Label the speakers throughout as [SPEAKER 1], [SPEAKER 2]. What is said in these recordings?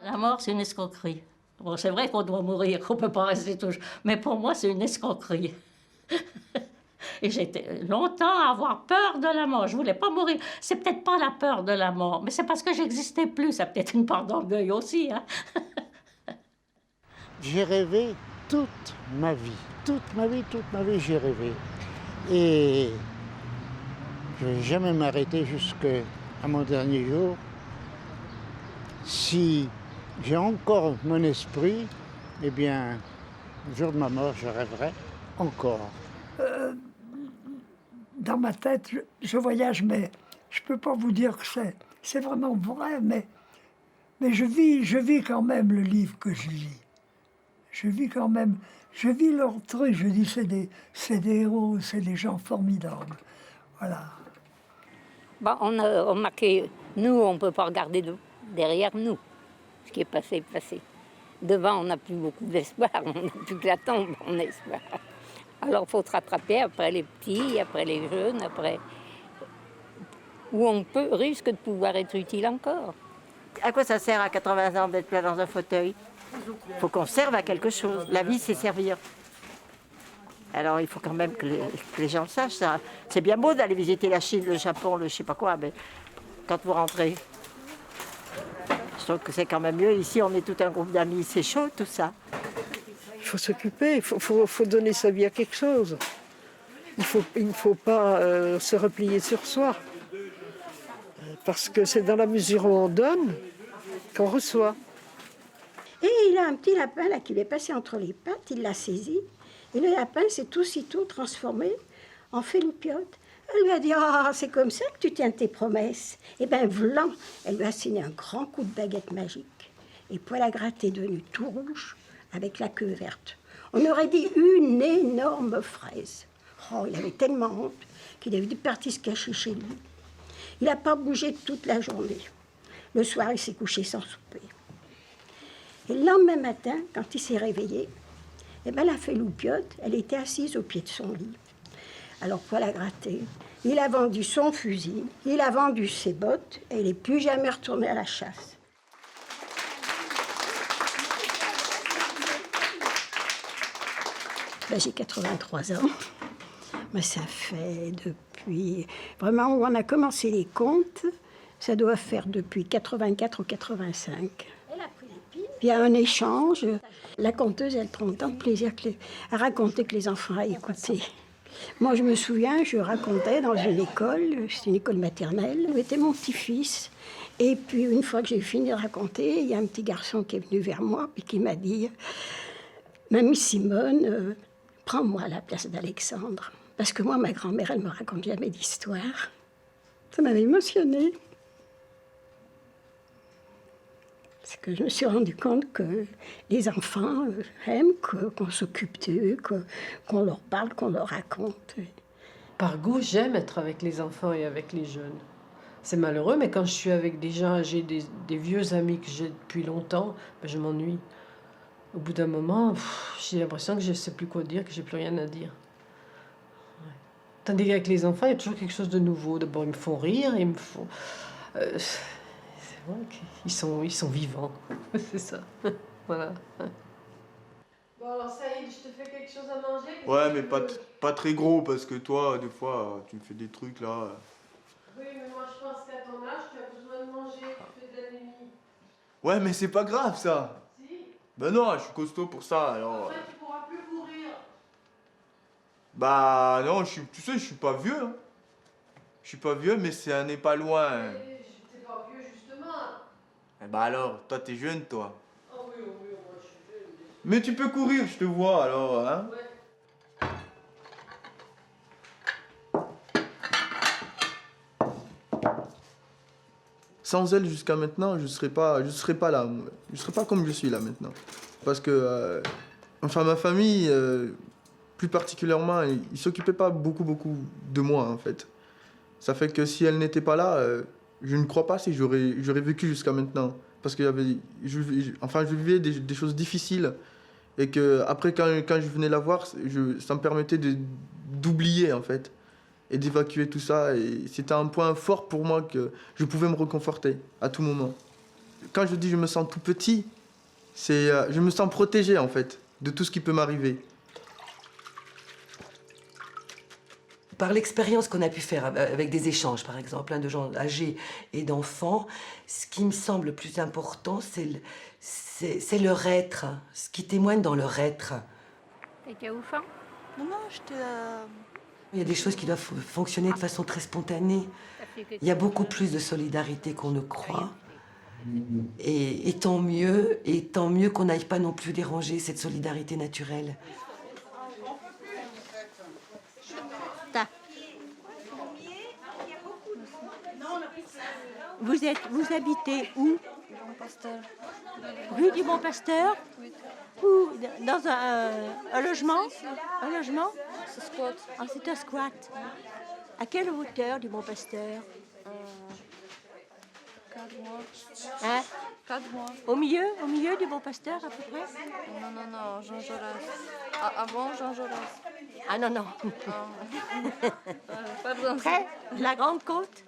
[SPEAKER 1] La mort, c'est une escroquerie. Bon, c'est vrai qu'on doit mourir, qu'on ne peut pas rester toujours. Mais pour moi, c'est une escroquerie. Et j'étais longtemps à avoir peur de la mort. Je ne voulais pas mourir. C'est peut-être pas la peur de la mort, mais c'est parce que j'existais plus. Ça peut-être une part d'orgueil aussi, hein.
[SPEAKER 2] J'ai rêvé toute ma vie. Toute ma vie, j'ai rêvé. Et je ne vais jamais m'arrêter jusqu'à mon dernier jour. Si j'ai encore mon esprit, eh bien, le jour de ma mort, je rêverai encore.
[SPEAKER 3] Dans ma tête, je voyage, mais je ne peux pas vous dire que c'est vraiment vrai, mais je vis quand même le livre que je lis. Je vis quand même, je vis leur truc, je dis c'est des héros, c'est des gens formidables. Voilà.
[SPEAKER 4] Bon, on a remarqué, nous, on ne peut pas regarder derrière nous. Ce qui est passé est passé. Devant, on n'a plus beaucoup d'espoir, on n'a plus que la tombe, on espère. Alors, il faut se rattraper après les petits, après les jeunes, après... Où on risque de pouvoir être utile encore.
[SPEAKER 5] À quoi ça sert à 80 ans d'être là dans un fauteuil? Il faut qu'on serve à quelque chose. La vie, c'est servir. Alors, il faut quand même que les gens le sachent. Ça. C'est bien beau d'aller visiter la Chine, le Japon, le je sais pas quoi, mais quand vous rentrez, je trouve que c'est quand même mieux. Ici, on est tout un groupe d'amis, c'est chaud tout ça.
[SPEAKER 6] Il faut s'occuper, il faut donner sa vie à quelque chose. Il ne faut pas se replier sur soi. Parce que c'est dans la mesure où on donne qu'on reçoit.
[SPEAKER 7] Et il a un petit lapin là qui lui est passé entre les pattes, il l'a saisi. Et le lapin s'est aussitôt transformé en féloupiote. Elle lui a dit « Ah, c'est comme ça que tu tiens tes promesses. » Et bien, v'lan, elle lui a signé un grand coup de baguette magique. Et Poil à gratter est devenu tout rouge, avec la queue verte. On aurait dit une énorme fraise. Oh, il avait tellement honte qu'il est parti se cacher chez lui. Il n'a pas bougé toute la journée. Le soir, il s'est couché sans souper. Et le lendemain matin, quand il s'est réveillé, eh ben, la féloupiote, elle était assise au pied de son lit. Alors, Poil à gratter, il a vendu son fusil, il a vendu ses bottes, et il n'est plus jamais retourné à la chasse. Ben, j'ai 83 ans. Mais ça fait depuis... Vraiment, où on a commencé les comptes, ça doit faire depuis 84 ou 85. Il y a un échange. La conteuse, elle prend tant de plaisir à raconter que les enfants à écouter. Moi, je me souviens, je racontais dans une école, c'est une école maternelle, où était mon petit-fils. Et puis, une fois que j'ai fini de raconter, il y a un petit garçon qui est venu vers moi et qui m'a dit « Mamie Simone, prends-moi la place d'Alexandre. » Parce que moi, ma grand-mère, elle me raconte jamais d'histoire. Ça m'avait émotionnée. C'est que je me suis rendu compte que les enfants aiment qu'on s'occupe d'eux, qu'on leur parle, qu'on leur raconte.
[SPEAKER 8] Par goût, j'aime être avec les enfants et avec les jeunes. C'est malheureux, mais quand je suis avec des gens âgés, des vieux amis que j'ai depuis longtemps, ben je m'ennuie. Au bout d'un moment, j'ai l'impression que je ne sais plus quoi dire, que j'ai plus rien à dire. Ouais. Tandis qu'avec les enfants, il y a toujours quelque chose de nouveau. D'abord, ils me font rire, ils me font... Ils sont vivants, c'est ça. Voilà.
[SPEAKER 9] Bon, alors ça y est, je te fais quelque chose à manger.
[SPEAKER 10] Ouais, mais pas très gros, parce que toi, des fois, tu me fais des trucs là.
[SPEAKER 9] Oui, mais moi je pense qu'à ton âge, tu as besoin de manger, tu fais de l'anémie.
[SPEAKER 10] Ouais, mais c'est pas grave ça.
[SPEAKER 9] Si.
[SPEAKER 10] Ben non, je suis costaud pour ça, alors.
[SPEAKER 9] Après, tu pourras plus courir.
[SPEAKER 10] Bah non, tu sais, je suis pas vieux. Hein. Je suis pas vieux, mais c'est un n'est pas loin.
[SPEAKER 9] T'es pas vieux, justement.
[SPEAKER 10] Eh bah alors, toi t'es jeune, toi.
[SPEAKER 9] Ah oui, oui, moi je suis jeune.
[SPEAKER 10] Mais tu peux courir, je te vois, alors, hein.
[SPEAKER 9] Ouais.
[SPEAKER 10] Sans elle, jusqu'à maintenant, je serais pas là. Je serais pas comme je suis là maintenant. Parce que, enfin, ma famille, plus particulièrement, ils s'occupaient pas beaucoup de moi, en fait. Ça fait que si elle n'était pas là, je ne crois pas si j'aurais vécu jusqu'à maintenant. Parce que je vivais des choses difficiles. Et que après, quand je venais la voir, ça me permettait d'oublier, en fait. Et d'évacuer tout ça. Et c'était un point fort pour moi que je pouvais me réconforter à tout moment. quand je dis je me sens tout petit, c'est je me sens protégé en fait de tout ce qui peut m'arriver.
[SPEAKER 11] Par l'expérience qu'on a pu faire avec des échanges, par exemple, de gens âgés et d'enfants, ce qui me semble le plus important, c'est leur être, ce qui témoigne dans leur être.
[SPEAKER 4] T'étais où, fin?
[SPEAKER 12] Non, j'étais...
[SPEAKER 11] Il y a des choses qui doivent fonctionner de façon très spontanée. Il y a beaucoup plus de solidarité qu'on ne croit. Et tant mieux qu'on n'aille pas non plus déranger cette solidarité naturelle.
[SPEAKER 12] Vous habitez où? Rue du Bon-Pasteur? Ou dans un logement? Un logement?
[SPEAKER 13] C'est squat.
[SPEAKER 12] Ah, c'est un squat. À quelle hauteur du Bon-Pasteur?
[SPEAKER 13] 4 mois.
[SPEAKER 12] Hein?
[SPEAKER 13] 4 mois.
[SPEAKER 12] Au milieu du Bon-Pasteur, à peu près?
[SPEAKER 13] Non, Jean Jaurès. Avant Jean Jaurès.
[SPEAKER 12] Ah non.
[SPEAKER 13] Pas besoin de ça.
[SPEAKER 12] Près de la Grande Côte?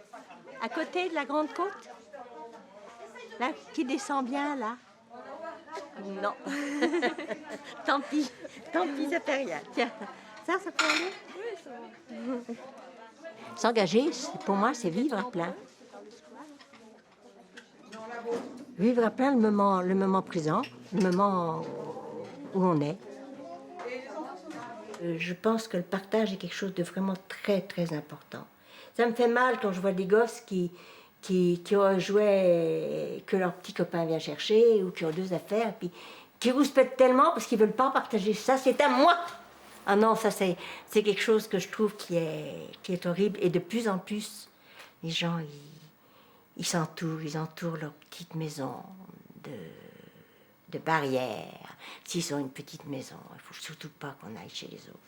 [SPEAKER 12] À côté de la Grande Côte? Là, qui descend bien, là? Non. Tant pis, ça fait rien. Tiens, ça peut aller?
[SPEAKER 13] Oui, ça va.
[SPEAKER 12] S'engager, pour moi, c'est vivre à plein. Vivre à plein le moment présent, le moment où on est. Je pense que le partage est quelque chose de vraiment très, très important. Ça me fait mal quand je vois des gosses qui ont un jouet que leur petit copain vient chercher ou qui ont 2 affaires, et puis qui rouspètent tellement parce qu'ils ne veulent pas partager. Ça, c'est à moi! Ah non, ça, c'est quelque chose que je trouve qui est horrible. Et de plus en plus, les gens, ils entourent leur petite maison de barrières. S'ils ont une petite maison, il ne faut surtout pas qu'on aille chez les autres.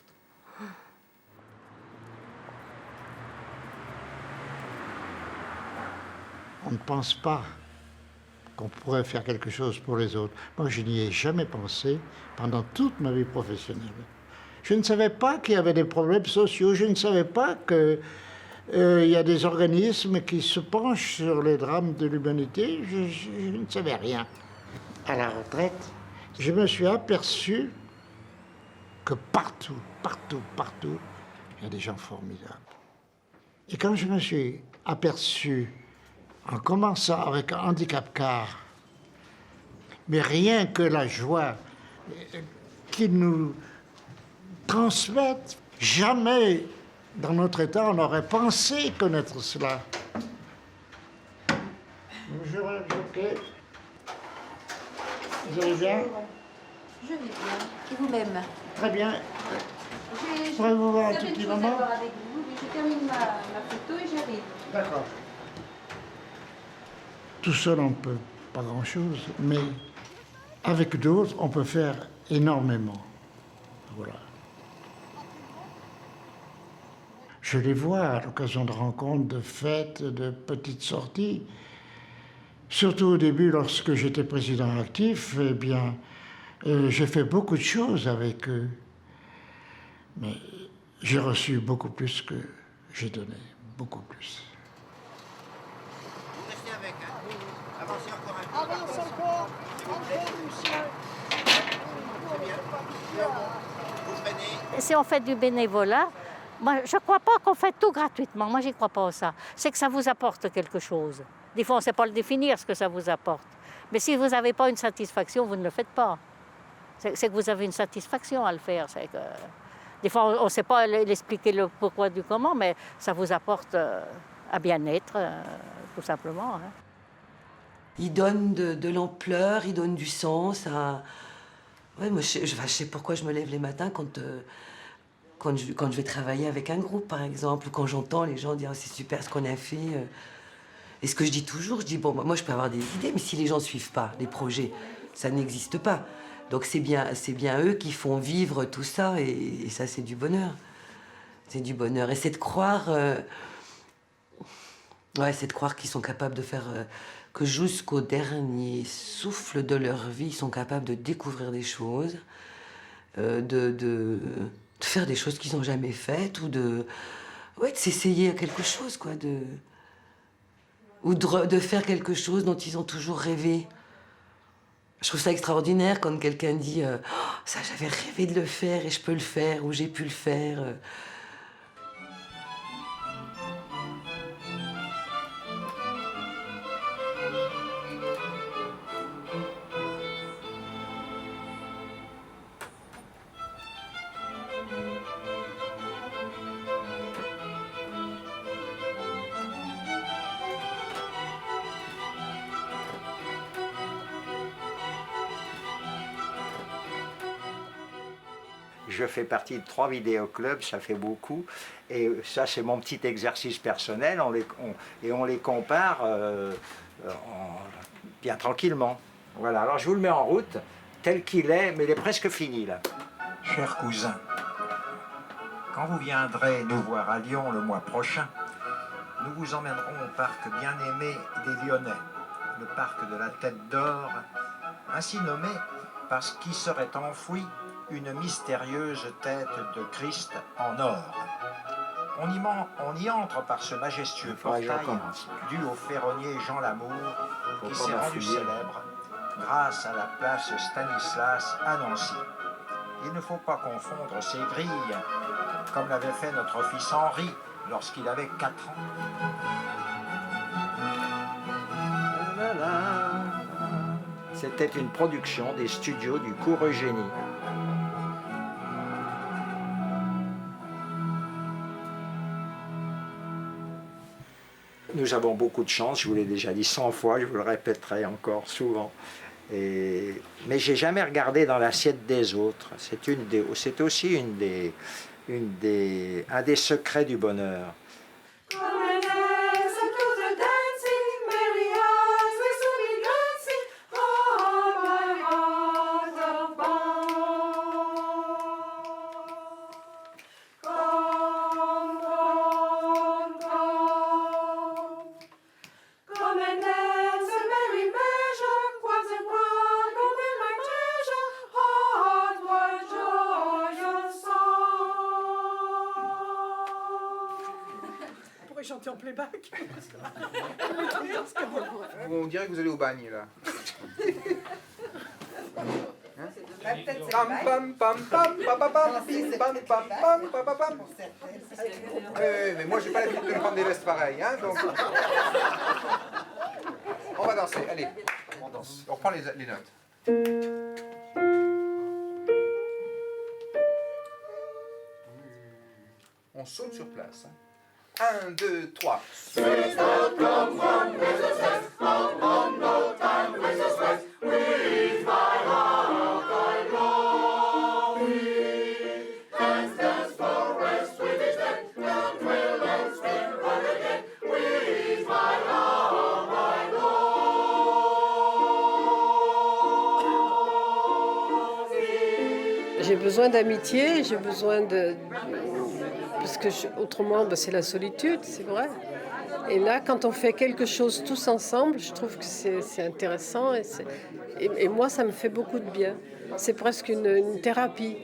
[SPEAKER 2] On ne pense pas qu'on pourrait faire quelque chose pour les autres. Moi, je n'y ai jamais pensé pendant toute ma vie professionnelle. Je ne savais pas qu'il y avait des problèmes sociaux, je ne savais pas qu'il y a des organismes qui se penchent sur les drames de l'humanité, je ne savais rien. À la retraite, je me suis aperçu que partout, il y a des gens formidables. Et quand je me suis aperçu, en commençant avec un handicap car, mais rien que la joie qu'ils nous transmettent, jamais dans notre état on aurait pensé connaître cela. Bonjour, Jockey. Vous allez bien?
[SPEAKER 13] Je vais bien. Et vous-même?
[SPEAKER 2] Très bien. Je pourrais vous voir un tout petit moment?
[SPEAKER 13] Avec vous, mais je termine ma photo et j'arrive.
[SPEAKER 2] D'accord. Tout seul, on ne peut pas grand-chose, mais avec d'autres, on peut faire énormément. Voilà. Je les vois à l'occasion de rencontres, de fêtes, de petites sorties. Surtout au début, lorsque j'étais président actif, eh bien, j'ai fait beaucoup de choses avec eux. Mais j'ai reçu beaucoup plus que j'ai donné, beaucoup plus.
[SPEAKER 14] Restez avec, hein. Avancez encore un peu. Avance encore, très bien. Vous freinez.
[SPEAKER 1] Si on fait du bénévolat, moi, je ne crois pas qu'on fait tout gratuitement. Moi, je n'y crois pas à ça. C'est que ça vous apporte quelque chose. Des fois, on ne sait pas le définir, ce que ça vous apporte. Mais si vous n'avez pas une satisfaction, vous ne le faites pas. C'est que vous avez une satisfaction à le faire. C'est que... Des fois, on ne sait pas l'expliquer le pourquoi du comment, mais ça vous apporte un bien-être, tout simplement. Hein.
[SPEAKER 11] Il donne de l'ampleur, il donne du sens à... Ouais, moi, je sais pourquoi je me lève les matins quand je vais travailler avec un groupe, par exemple, ou quand j'entends les gens dire oh, c'est super ce qu'on a fait. Et ce que je dis toujours, je dis bon, moi je peux avoir des idées, mais si les gens ne suivent pas les projets, ça n'existe pas. Donc c'est bien eux qui font vivre tout ça, et ça c'est du bonheur. C'est du bonheur. Et c'est de croire... c'est de croire qu'ils sont capables de faire... que jusqu'au dernier souffle de leur vie, ils sont capables de découvrir des choses, de faire des choses qu'ils n'ont jamais faites, ou de s'essayer à quelque chose, quoi. ou de faire quelque chose dont ils ont toujours rêvé. Je trouve ça extraordinaire quand quelqu'un dit « Oh, ça, j'avais rêvé de le faire et je peux le faire » ou « j'ai pu le faire ».
[SPEAKER 15] Je fais partie de 3 vidéoclubs, ça fait beaucoup. Et ça, c'est mon petit exercice personnel. On les compare bien tranquillement. Voilà, alors je vous le mets en route, tel qu'il est, mais il est presque fini, là.
[SPEAKER 16] Chers cousins, quand vous viendrez nous voir à Lyon le mois prochain, nous vous emmènerons au parc bien-aimé des Lyonnais, le parc de la Tête d'Or, ainsi nommé parce qu'y serait enfouie une mystérieuse tête de Christ en or. On y entre par ce majestueux portail dû au ferronnier Jean Lamour, qui s'est rendu célèbre grâce à la place Stanislas à Nancy. Il ne faut pas confondre ces grilles, comme l'avait fait notre fils Henri lorsqu'il avait 4 ans.
[SPEAKER 15] C'était une production des studios du Cours Eugénie. Nous avons beaucoup de chance, je vous l'ai déjà dit 100 fois, je vous le répéterai encore souvent. Mais j'ai jamais regardé dans l'assiette des autres. C'est aussi un des secrets du bonheur.
[SPEAKER 17] Chanter en playback.
[SPEAKER 14] On dirait que vous allez au bagne là. Mais moi j'ai pas l'habitude de me prendre des vestes pareilles, hein, donc. On va danser, allez, on danse. On reprend les notes. On saute sur place. 1, 2, 3.
[SPEAKER 8] J'ai besoin d'amitié, j'ai besoin de... Parce que autrement, c'est la solitude, c'est vrai. Et là, quand on fait quelque chose tous ensemble, je trouve que c'est intéressant. Et moi, ça me fait beaucoup de bien. C'est presque une thérapie.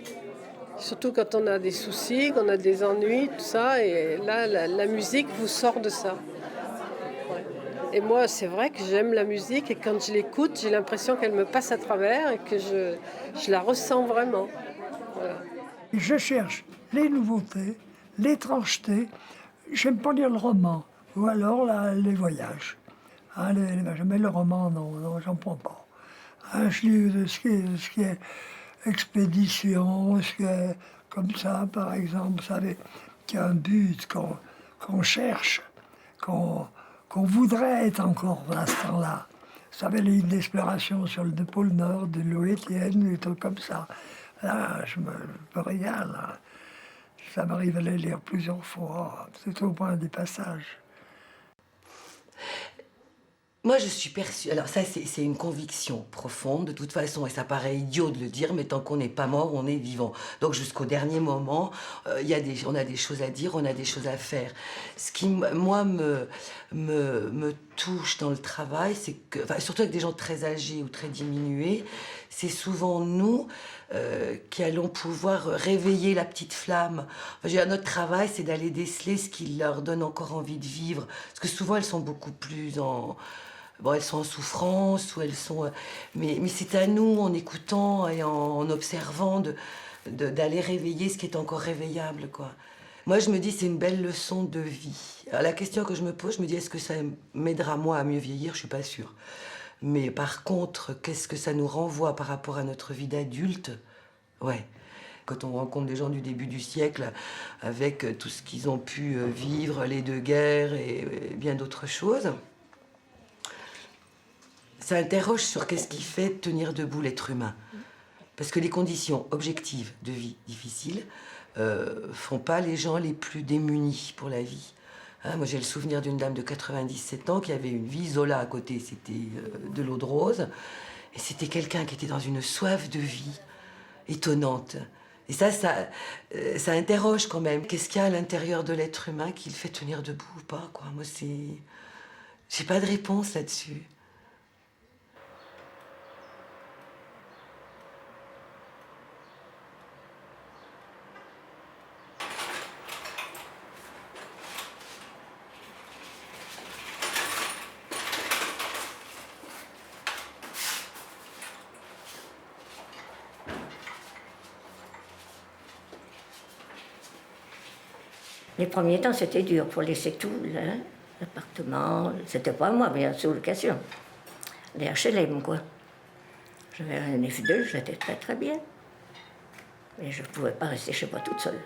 [SPEAKER 8] Surtout quand on a des soucis, qu'on a des ennuis, tout ça. Et là, la musique vous sort de ça. Ouais. Et moi, c'est vrai que j'aime la musique. Et quand je l'écoute, j'ai l'impression qu'elle me passe à travers et que je la ressens vraiment. Voilà.
[SPEAKER 3] Je cherche les nouveautés, l'étrangeté. J'aime pas lire le roman, ou alors les voyages. Hein, mais le roman, non, j'en prends pas. Hein, je lis ce qui est expédition, ce qui est comme ça, par exemple, vous savez, qu'il y a un but qu'on cherche, qu'on voudrait être encore à ce temps-là. Vous savez, les lignes d'exploration sur le pôle Nord de Louis Etienne, des trucs comme ça. Là, je me régale. Hein. Ça m'arrive à les lire plusieurs fois, c'est au point des passages.
[SPEAKER 11] Moi, je suis persuadée... Alors ça, c'est une conviction profonde, de toute façon, et ça paraît idiot de le dire, mais tant qu'on n'est pas mort, on est vivant. Donc jusqu'au dernier moment, on a des choses à dire, on a des choses à faire. Ce qui, moi, me touche dans le travail, c'est que, enfin, surtout avec des gens très âgés ou très diminués, c'est souvent nous qui allons pouvoir réveiller la petite flamme. Enfin, notre travail, c'est d'aller déceler ce qui leur donne encore envie de vivre. Parce que souvent, elles sont beaucoup plus en... Bon, elles sont en souffrance, ou elles sont... Mais c'est à nous, en écoutant et en observant, d'aller réveiller ce qui est encore réveillable, quoi. Moi, je me dis, c'est une belle leçon de vie. Alors, la question que je me pose, je me dis, est-ce que ça m'aidera, moi, à mieux vieillir? Je suis pas sûre. Mais par contre, qu'est-ce que ça nous renvoie par rapport à notre vie d'adulte? Ouais. Quand on rencontre des gens du début du siècle, avec tout ce qu'ils ont pu vivre, les deux guerres et bien d'autres choses, ça interroge sur qu'est-ce qui fait tenir debout l'être humain. Parce que les conditions objectives de vie difficiles font pas les gens les plus démunis pour la vie. Hein, moi, j'ai le souvenir d'une dame de 97 ans qui avait une vie. Zola à côté, c'était de l'eau de rose. Et c'était quelqu'un qui était dans une soif de vie étonnante. Et ça interroge quand même. Qu'est-ce qu'il y a à l'intérieur de l'être humain qui le fait tenir debout ou pas, quoi. Moi, j'ai pas de réponse là-dessus.
[SPEAKER 12] Les premiers temps, c'était dur pour laisser tout, l'appartement. C'était pas moi, mais en sous-location. Les HLM, quoi. J'avais un F2, j'étais très très bien. Mais je ne pouvais pas rester chez moi toute seule.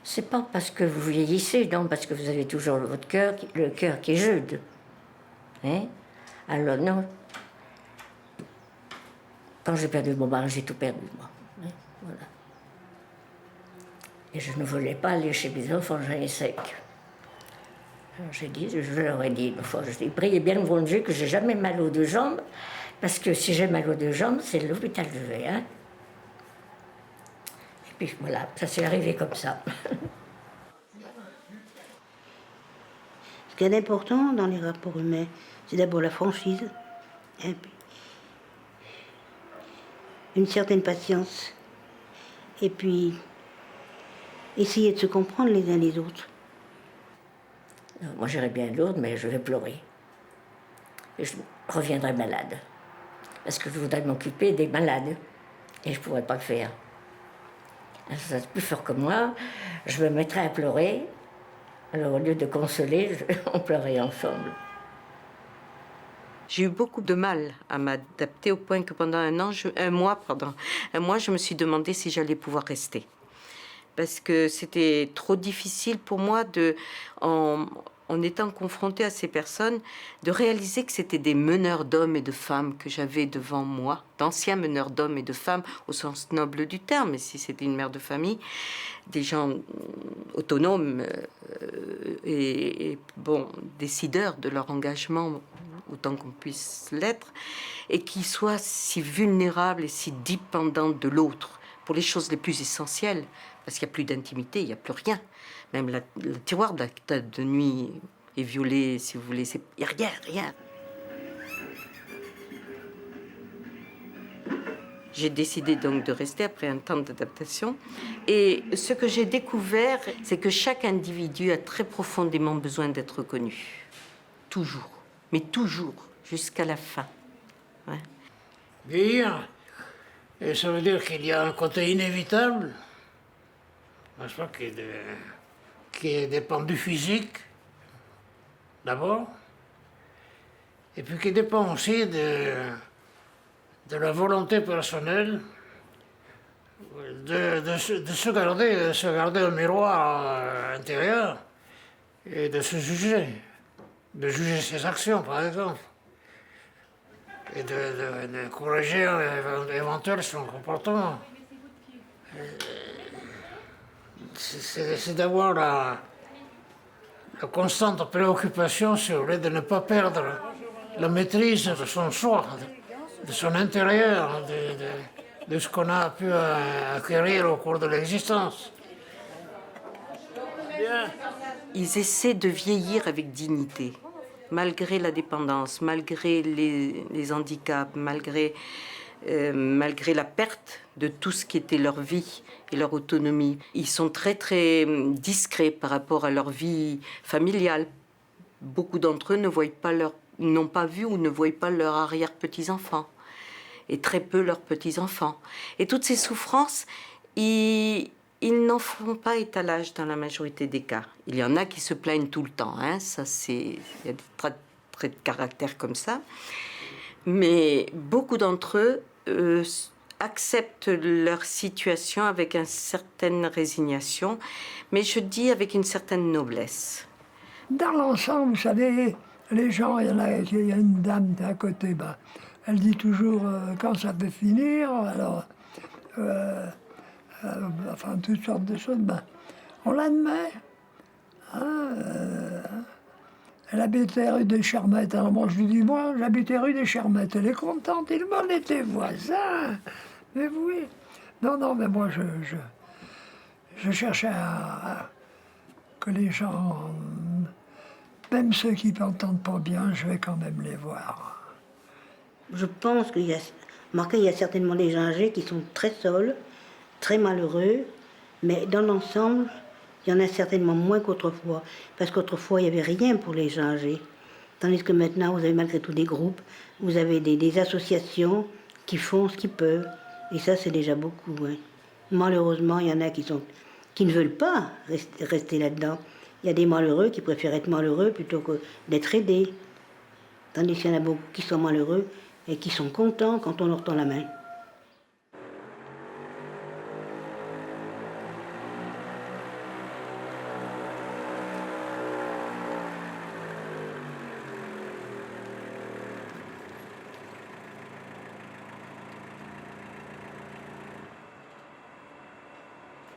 [SPEAKER 12] C'est pas parce que vous vieillissez, non, parce que vous avez toujours votre cœur, le cœur qui est jeune. Hein? Alors non. Quand j'ai perdu mon mari, j'ai tout perdu, moi. Hein? Voilà. Et je ne voulais pas aller chez mes enfants, j'en ai 5. Alors je leur ai dit une fois, je dis, priez bien le bon Dieu que j'ai jamais mal aux deux jambes, parce que si j'ai mal aux deux jambes, c'est l'hôpital de vais, hein. Et puis voilà, ça s'est arrivé comme ça.
[SPEAKER 18] Ce qui est important dans les rapports humains, c'est d'abord la franchise, et puis une certaine patience, et puis essayer de se comprendre les uns les autres.
[SPEAKER 12] Moi, j'irai bien à Lourdes, mais je vais pleurer. Et je reviendrai malade. Parce que je voudrais m'occuper des malades. Et je ne pourrais pas le faire. Alors, ça, c'est plus fort que moi. Je me mettrai à pleurer. Alors, au lieu de consoler, on pleurait ensemble.
[SPEAKER 19] J'ai eu beaucoup de mal à m'adapter au point que pendant un mois, je me suis demandé si j'allais pouvoir rester. Parce que c'était trop difficile pour moi, en étant confrontée à ces personnes, de réaliser que c'était des meneurs d'hommes et de femmes que j'avais devant moi, d'anciens meneurs d'hommes et de femmes au sens noble du terme, mais si c'était une mère de famille, des gens autonomes et bon, décideurs de leur engagement, autant qu'on puisse l'être, et qui soient si vulnérables et si dépendants de l'autre pour les choses les plus essentielles. Parce qu'il n'y a plus d'intimité, il n'y a plus rien. Même le tiroir de la table de nuit est violé, si vous voulez. Il n'y a rien, rien. J'ai décidé donc de rester après un temps d'adaptation. Et ce que j'ai découvert, c'est que chaque individu a très profondément besoin d'être reconnu. Toujours. Mais toujours, jusqu'à la fin. Ouais.
[SPEAKER 20] Vieillir, et ça veut dire qu'il y a un côté inévitable, n'est-ce pas, qui dépend du physique, d'abord, et puis qui dépend aussi de la volonté personnelle de se garder un miroir intérieur et de se juger, de juger ses actions, par exemple, et de corriger éventuellement son comportement. C'est d'avoir la constante préoccupation, si vous voulez, de ne pas perdre la maîtrise de son soi, de son intérieur, de ce qu'on a pu acquérir au cours de l'existence.
[SPEAKER 19] Ils essaient de vieillir avec dignité, malgré la dépendance, malgré les handicaps, malgré la perte de tout ce qui était leur vie et leur autonomie. Ils sont très très discrets par rapport à leur vie familiale. Beaucoup d'entre eux n'ont pas vu ou ne voient pas leurs arrière-petits-enfants, et très peu leurs petits-enfants. Et toutes ces souffrances, ils n'en font pas étalage dans la majorité des cas. Il y en a qui se plaignent tout le temps, hein, il y a des traits de caractère comme ça. Mais beaucoup d'entre eux acceptent leur situation avec une certaine résignation, mais je dis avec une certaine noblesse.
[SPEAKER 3] Dans l'ensemble, vous savez, les gens, il y a une dame à côté, elle dit toujours quand ça peut finir, alors, enfin, toutes sortes de choses, on l'admet. Hein, elle habitait rue des Charmettes. Alors moi, je lui dis, moi, j'habitais rue des Charmettes. Elle est contente, il m'en était voisin. Mais oui. Non, mais moi, je cherchais que les gens, même ceux qui ne m'entendent pas bien, je vais quand même les voir.
[SPEAKER 18] Je pense qu'il y a certainement des gens âgés qui sont très seuls, très malheureux, mais dans l'ensemble, il y en a certainement moins qu'autrefois. Parce qu'autrefois, il n'y avait rien pour les gens âgés. Tandis que maintenant, vous avez malgré tout des groupes, vous avez des associations qui font ce qu'ils peuvent. Et ça, c'est déjà beaucoup. Hein. Malheureusement, il y en a qui ne veulent pas rester là-dedans. Il y a des malheureux qui préfèrent être malheureux plutôt que d'être aidés. Tandis qu'il y en a beaucoup qui sont malheureux et qui sont contents quand on leur tend la main.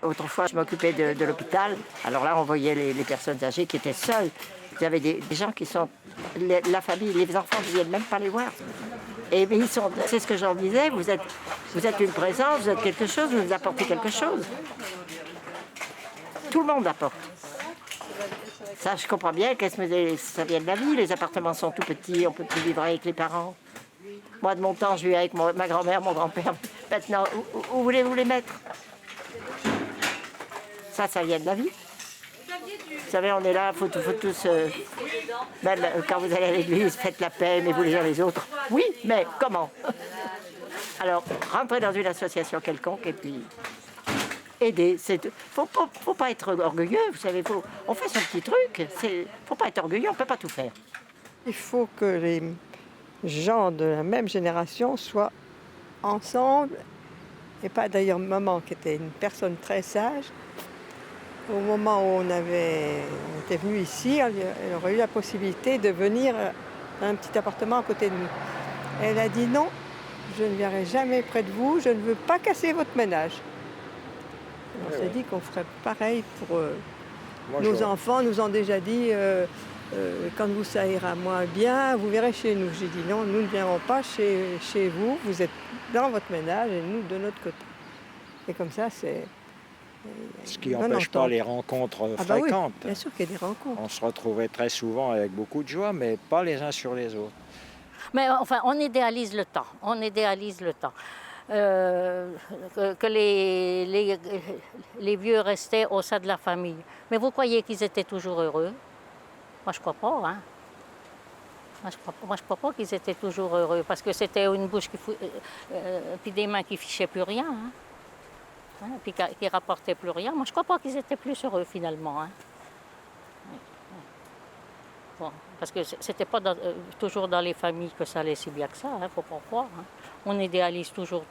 [SPEAKER 5] Autrefois, je m'occupais de l'hôpital. Alors là, on voyait les personnes âgées qui étaient seules. Il y avait des gens qui sont... La famille, les enfants ne viennent même pas les voir. Et mais c'est ce que j'en disais, vous êtes une présence, vous êtes quelque chose, vous nous apportez quelque chose. Tout le monde apporte. Ça, je comprends bien que ça vient de la vie. Les appartements sont tout petits, on ne peut plus vivre avec les parents. Moi, de mon temps, je vis avec ma grand-mère, mon grand-père. Maintenant, où voulez-vous les mettre? Ça vient de la vie. Vous savez, on est là, il faut tous... même quand vous allez à l'église, faites la paix, aimez-vous les uns les autres. Oui, mais comment? Alors, rentrez dans une association quelconque et puis aider. Faut pas être orgueilleux, vous savez, on fait son petit truc. Faut pas être orgueilleux, on ne peut pas tout faire.
[SPEAKER 6] Il faut que les gens de la même génération soient ensemble, et pas d'ailleurs maman qui était une personne très sage. Au moment où on était venu ici, elle aurait eu la possibilité de venir dans un petit appartement à côté de nous. Elle a dit non, je ne viendrai jamais près de vous, je ne veux pas casser votre ménage. On s'est dit qu'on ferait pareil pour nos enfants, nous ont déjà dit quand vous ça ira moins bien, vous verrez chez nous. J'ai dit non, nous ne viendrons pas chez vous, vous êtes dans votre ménage et nous de notre côté. Et comme ça, c'est...
[SPEAKER 15] Ce qui n'empêche pas les rencontres fréquentes.
[SPEAKER 6] Oui, bien sûr qu'il y a des rencontres.
[SPEAKER 15] On se retrouvait très souvent avec beaucoup de joie, mais pas les uns sur les autres.
[SPEAKER 1] Mais enfin, on idéalise le temps. On idéalise le temps. Que les vieux restaient au sein de la famille. Mais vous croyez qu'ils étaient toujours heureux? Moi, je crois pas. Hein. Moi, je crois pas qu'ils étaient toujours heureux, parce que c'était une bouche puis des mains qui fichaient plus rien. Hein. Puis qui rapportaient plus rien. Moi, je crois pas qu'ils étaient plus heureux finalement. Hein. Bon, parce que c'était pas toujours dans les familles que ça allait si bien que ça. Hein, faut pas croire. Hein. On idéalise toujours,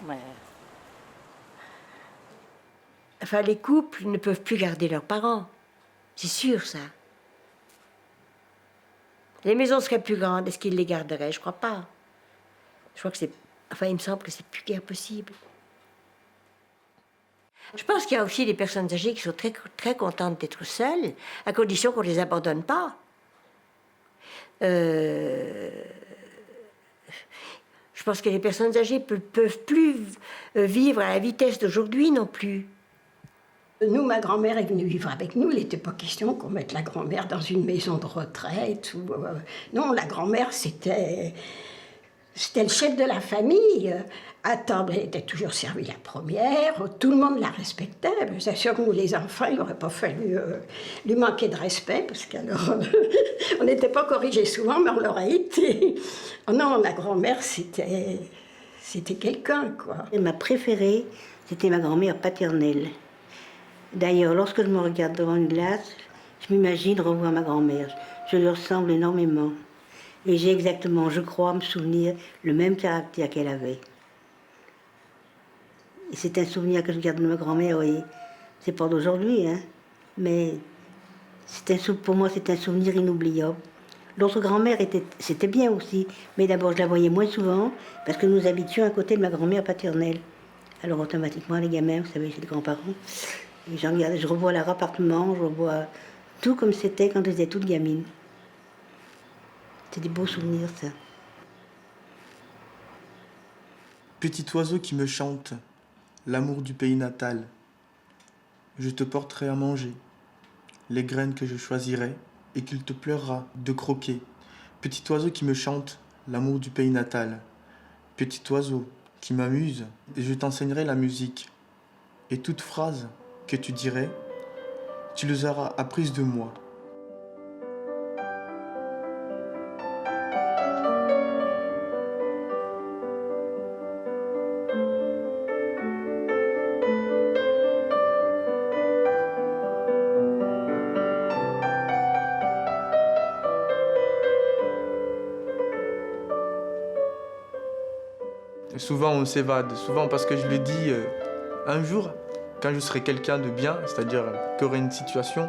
[SPEAKER 1] mais.
[SPEAKER 12] Enfin, les couples ne peuvent plus garder leurs parents. C'est sûr, ça. Les maisons seraient plus grandes. Est-ce qu'ils les garderaient? Je crois pas. Je crois que c'est... Enfin, il me semble que c'est plus guère possible. Je pense qu'il y a aussi des personnes âgées qui sont très, très contentes d'être seules, à condition qu'on ne les abandonne pas. Je pense que les personnes âgées ne peuvent plus vivre à la vitesse d'aujourd'hui non plus.
[SPEAKER 7] Nous, ma grand-mère est venue vivre avec nous. Il n'était pas question qu'on mette la grand-mère dans une maison de retraite. Non, la grand-mère, c'était le chef de la famille. À table, elle était toujours servie la première. Tout le monde la respectait. C'est sûr que nous, les enfants, il n'aurait pas fallu lui manquer de respect, parce qu'alors, on n'était pas corrigés souvent, mais on l'aurait été. Oh non, la grand-mère, c'était quelqu'un, quoi.
[SPEAKER 18] Et ma préférée, c'était ma grand-mère paternelle. D'ailleurs, lorsque je me regarde devant une glace, je m'imagine revoir ma grand-mère. Je lui ressemble énormément. Et j'ai exactement, je crois, me souvenir, le même caractère qu'elle avait. Et c'est un souvenir que je garde de ma grand-mère, oui. C'est pas d'aujourd'hui, hein. Mais pour moi, c'est un souvenir inoubliable. L'autre grand-mère, c'était bien aussi. Mais d'abord, je la voyais moins souvent, parce que nous habitions à côté de ma grand-mère paternelle. Alors automatiquement, les gamins, vous savez, chez les grands-parents, et je revois leur appartement, je revois tout comme c'était quand j'étais toute gamine. C'est des beaux souvenirs, ça.
[SPEAKER 10] Petit oiseau qui me chante, l'amour du pays natal. Je te porterai à manger les graines que je choisirai et qu'il te plaira de croquer. Petit oiseau qui me chante, l'amour du pays natal. Petit oiseau qui m'amuse, et je t'enseignerai la musique. Et toute phrase que tu dirais, tu les auras apprises de moi. Et souvent on s'évade, souvent parce que je le dis, un jour, quand je serai quelqu'un de bien, c'est-à-dire qu'il y aurait une situation,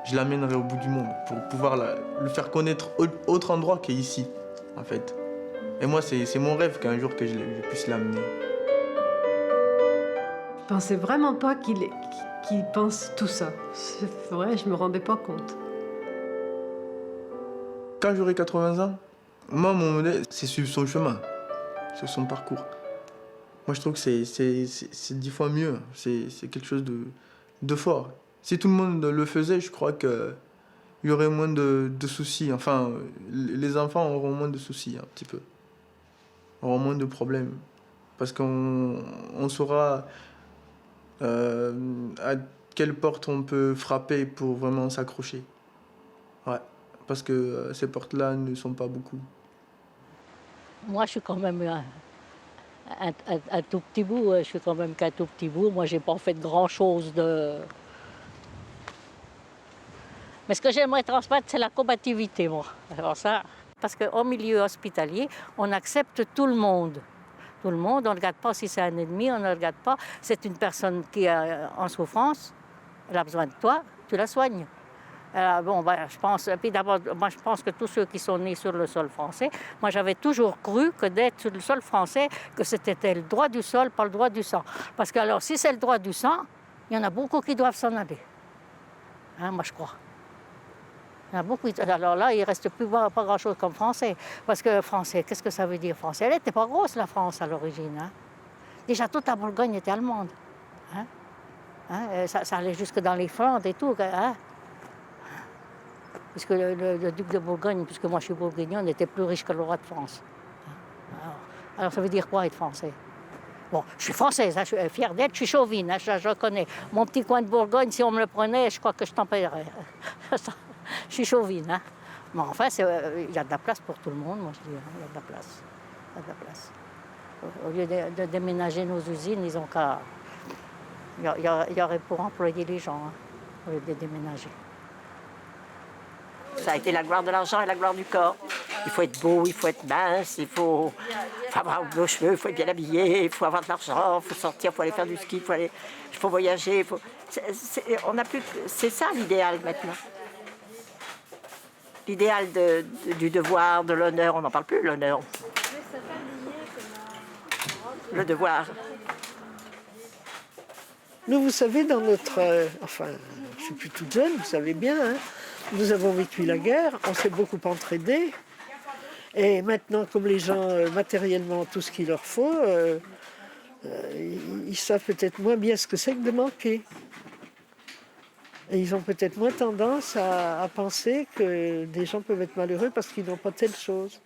[SPEAKER 10] je l'amènerai au bout du monde pour pouvoir le faire connaître autre endroit qu'ici, en fait. Et moi, c'est mon rêve qu'un jour que je puisse l'amener.
[SPEAKER 8] Je pensais vraiment pas qu'il pense tout ça. C'est vrai, je me rendais pas compte.
[SPEAKER 10] Quand j'aurai 80 ans, moi, mon modèle, c'est suivre son chemin, sur son parcours. Moi, je trouve que c'est 10 fois mieux. C'est quelque chose de fort. Si tout le monde le faisait, je crois qu'il y aurait moins de soucis. Enfin, les enfants auront moins de soucis, un petit peu. Auront moins de problèmes. Parce qu'on saura à quelle porte on peut frapper pour vraiment s'accrocher. Ouais. Parce que ces portes-là ne sont pas beaucoup.
[SPEAKER 1] Moi, je suis quand même un tout petit bout. Je suis quand même qu'un tout petit bout. Moi, j'ai pas fait grand-chose de... Mais ce que j'aimerais transmettre, c'est la combativité, moi. Alors ça, parce qu'au milieu hospitalier, on accepte tout le monde. Tout le monde, on ne regarde pas si c'est un ennemi, on ne regarde pas. C'est une personne qui est en souffrance, elle a besoin de toi, tu la soignes. Bon, je pense, puis d'abord, moi je pense que tous ceux qui sont nés sur le sol français, moi j'avais toujours cru que d'être sur le sol français, que c'était le droit du sol, pas le droit du sang. Parce que alors, si c'est le droit du sang, il y en a beaucoup qui doivent s'en aller. Hein, moi je crois. Il y en a beaucoup. Alors là, il ne reste plus pas grand-chose comme français. Parce que français, qu'est-ce que ça veut dire français? Elle n'était pas grosse, la France, à l'origine. Hein. Déjà, toute la Bourgogne était allemande. Hein. Hein, ça allait jusque dans les Flandres et tout. Hein. Puisque le duc de Bourgogne, puisque moi je suis bourguignon, était plus riche que le roi de France. Alors ça veut dire quoi être français? Bon, je suis française, hein, je suis fière d'être, je suis chauvine, hein, je reconnais. Mon petit coin de Bourgogne, si on me le prenait, je crois que je t'en paierais. Je suis chauvine. Hein. Mais enfin, il y a de la place pour tout le monde, moi je dis. Il y a de la place. Il y a de la place. Au lieu de déménager nos usines, ils ont qu'à... Il y aurait pour employer les gens, hein, au lieu de déménager.
[SPEAKER 5] Ça a été la gloire de l'argent et la gloire du corps. Il faut être beau, il faut être mince, il faut avoir de beaux cheveux, il faut être bien habillé, il faut avoir de l'argent, il faut sortir, il faut aller faire du ski, il faut voyager. C'est ça l'idéal maintenant. L'idéal du devoir, de l'honneur, on n'en parle plus, l'honneur. Le devoir.
[SPEAKER 6] Nous, vous savez, dans notre... enfin, je suis plus toute jeune, vous savez bien, hein, nous avons vécu la guerre, on s'est beaucoup entraidés. Et maintenant, comme les gens, matériellement, ont tout ce qu'il leur faut, ils savent peut-être moins bien ce que c'est que de manquer. Et ils ont peut-être moins tendance à penser que des gens peuvent être malheureux parce qu'ils n'ont pas telle chose.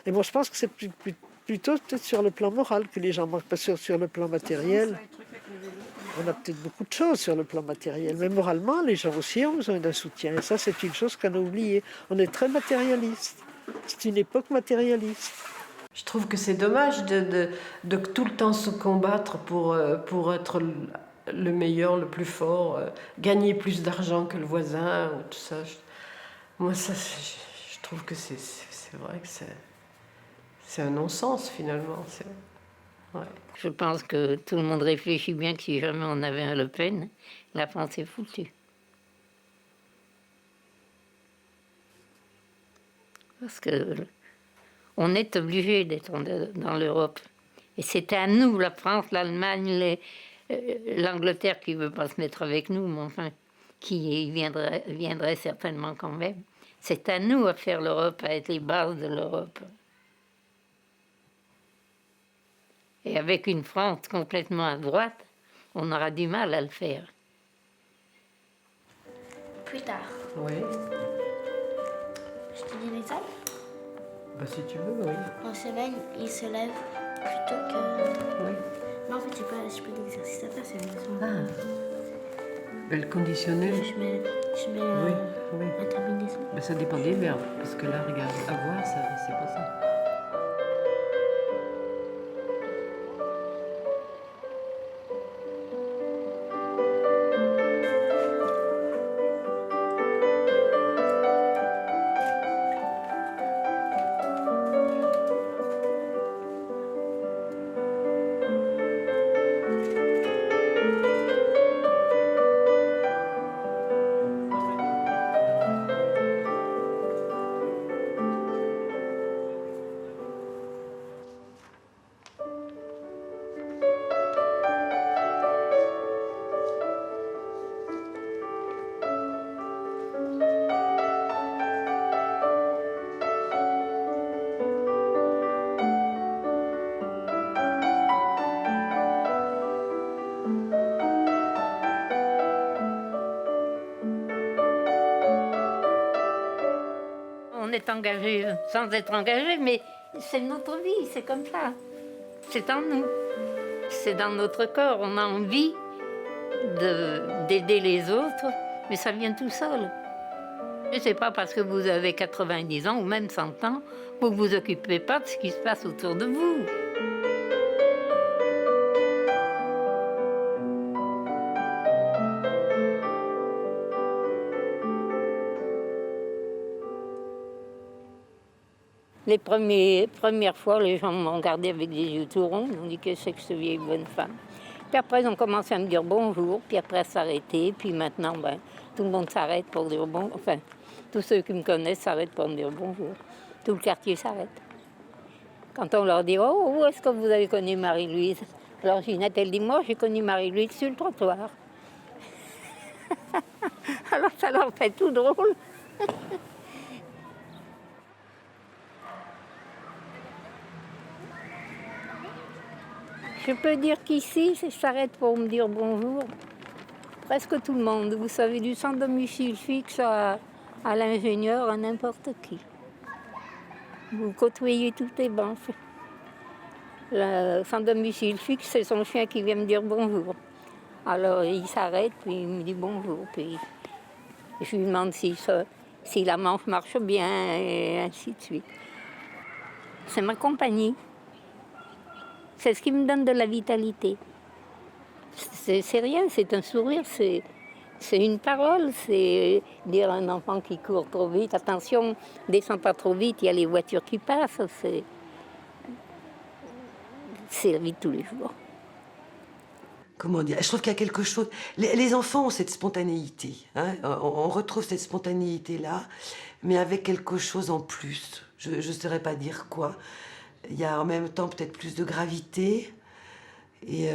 [SPEAKER 6] Et moi, je pense que c'est plutôt peut-être sur le plan moral que les gens manquent, pas sur le plan matériel. On a peut-être beaucoup de choses sur le plan matériel, mais moralement, les gens aussi ont besoin d'un soutien. Et ça, c'est une chose qu'on a oubliée. On est très matérialiste. C'est une époque matérialiste.
[SPEAKER 8] Je trouve que c'est dommage de tout le temps se combattre pour être le meilleur, le plus fort, gagner plus d'argent que le voisin, ou tout ça. Moi, ça, je trouve que c'est vrai que c'est un non-sens, finalement. Ouais.
[SPEAKER 4] Je pense que tout le monde réfléchit bien que si jamais on avait un Le Pen, la France est foutue. Parce que on est obligé d'être dans l'Europe. Et c'est à nous, la France, l'Allemagne, l'Angleterre qui ne veut pas se mettre avec nous, mais enfin, qui viendrait certainement quand même. C'est à nous à faire l'Europe, à être les bases de l'Europe. Et avec une France complètement à droite, on aura du mal à le faire.
[SPEAKER 21] Plus tard.
[SPEAKER 8] Oui.
[SPEAKER 21] Je te dis l'exemple.
[SPEAKER 8] Bah, si tu veux, oui.
[SPEAKER 21] En semaine, il se lève plutôt que...
[SPEAKER 8] Oui.
[SPEAKER 21] Non, en fait, j'ai pas d'exercice à faire, c'est une
[SPEAKER 8] Ah. Le conditionnel.
[SPEAKER 21] Je mets
[SPEAKER 8] oui.
[SPEAKER 21] un terminaison.
[SPEAKER 8] Bah, ça dépend des verbes, parce que là, regarde, avoir, c'est pas ça.
[SPEAKER 4] On est engagé sans être engagé, mais c'est notre vie, c'est comme ça. C'est en nous, c'est dans notre corps. On a envie d'aider les autres, mais ça vient tout seul. Et c'est pas parce que vous avez 90 ans ou même 100 ans que vous vous occupez pas de ce qui se passe autour de vous. Les premières fois, les gens m'ont regardé avec des yeux tout ronds, ils m'ont dit que c'est que cette vieille bonne femme. Puis après, ils ont commencé à me dire bonjour, puis après à s'arrêter, puis maintenant, ben, tout le monde s'arrête pour dire bonjour. Enfin, tous ceux qui me connaissent s'arrêtent pour me dire bonjour. Tout le quartier s'arrête. Quand on leur dit, oh, où est-ce que vous avez connu Marie-Louise? Alors Ginette, elle dit, moi, j'ai connu Marie-Louise sur le trottoir. Alors ça leur fait tout drôle. Je peux dire qu'ici, ça s'arrête pour me dire bonjour. Presque tout le monde. Vous savez, du sans domicile fixe à l'ingénieur, à n'importe qui. Vous côtoyez toutes les banques. Le sans domicile fixe, c'est son chien qui vient me dire bonjour. Alors il s'arrête, puis il me dit bonjour. Puis je lui demande si la manche marche bien, et ainsi de suite. C'est ma compagnie. C'est ce qui me donne de la vitalité. C'est rien, c'est un sourire, c'est une parole, c'est dire à un enfant qui court trop vite, attention, descends pas trop vite, il y a les voitures qui passent, c'est la vie de tous les jours.
[SPEAKER 11] Comment dire? Je trouve qu'il y a quelque chose... Les enfants ont cette spontanéité, hein? On retrouve cette spontanéité-là, mais avec quelque chose en plus. Je ne saurais pas dire quoi. Il y a en même temps peut-être plus de gravité et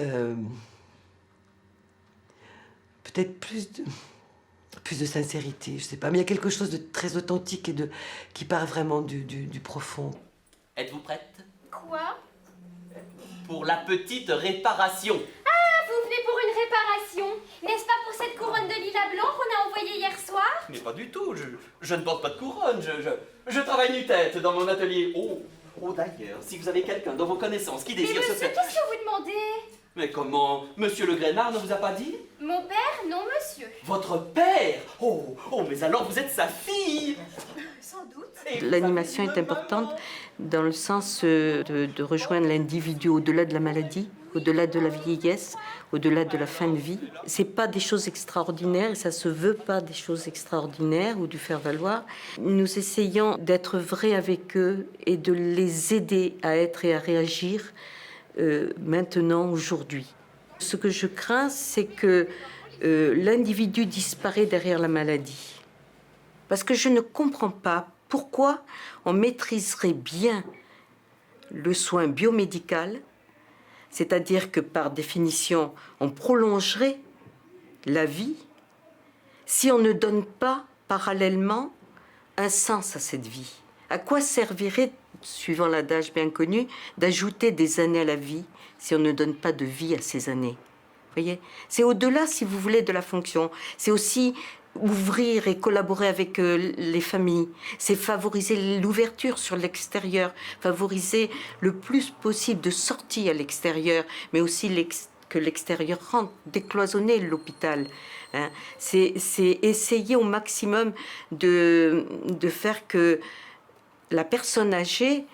[SPEAKER 11] peut-être plus de sincérité, je sais pas. Mais il y a quelque chose de très authentique et qui part vraiment du profond.
[SPEAKER 9] Êtes-vous prête?
[SPEAKER 21] Quoi?
[SPEAKER 9] Pour la petite réparation.
[SPEAKER 21] Ah, vous venez pour une réparation? N'est-ce pas pour cette couronne de lilas blanc qu'on a envoyée hier soir?
[SPEAKER 9] Mais pas du tout, je ne porte pas de couronne, je travaille nu-tête dans mon atelier. Oh d'ailleurs, si vous avez quelqu'un dans vos connaissances qui désire se faire...
[SPEAKER 21] Qu'est-ce que vous demandez?
[SPEAKER 9] Mais comment? Monsieur Le Grenard ne vous a pas dit?
[SPEAKER 21] Mon père? Non, monsieur.
[SPEAKER 9] Votre père? Oh, mais alors vous êtes sa fille?
[SPEAKER 21] Sans doute.
[SPEAKER 19] L'animation est importante dans le sens de rejoindre l'individu au-delà de la maladie, au-delà de la vieillesse, au-delà de la fin de vie. C'est pas des choses extraordinaires, et ça se veut pas des choses extraordinaires ou du faire valoir. Nous essayons d'être vrais avec eux et de les aider à être et à réagir maintenant, aujourd'hui. Ce que je crains, c'est que l'individu disparaît derrière la maladie. Parce que je ne comprends pas pourquoi on maîtriserait bien le soin biomédical, c'est-à-dire que par définition, on prolongerait la vie, si on ne donne pas parallèlement un sens à cette vie. À quoi servirait, suivant l'adage bien connu, d'ajouter des années à la vie si on ne donne pas de vie à ces années? Vous voyez, c'est au-delà, si vous voulez, de la fonction. C'est aussi ouvrir et collaborer avec les familles. C'est favoriser l'ouverture sur l'extérieur, favoriser le plus possible de sorties à l'extérieur, mais aussi que l'extérieur rentre, décloisonner l'hôpital. Hein. C'est essayer au maximum de faire que la personne âgée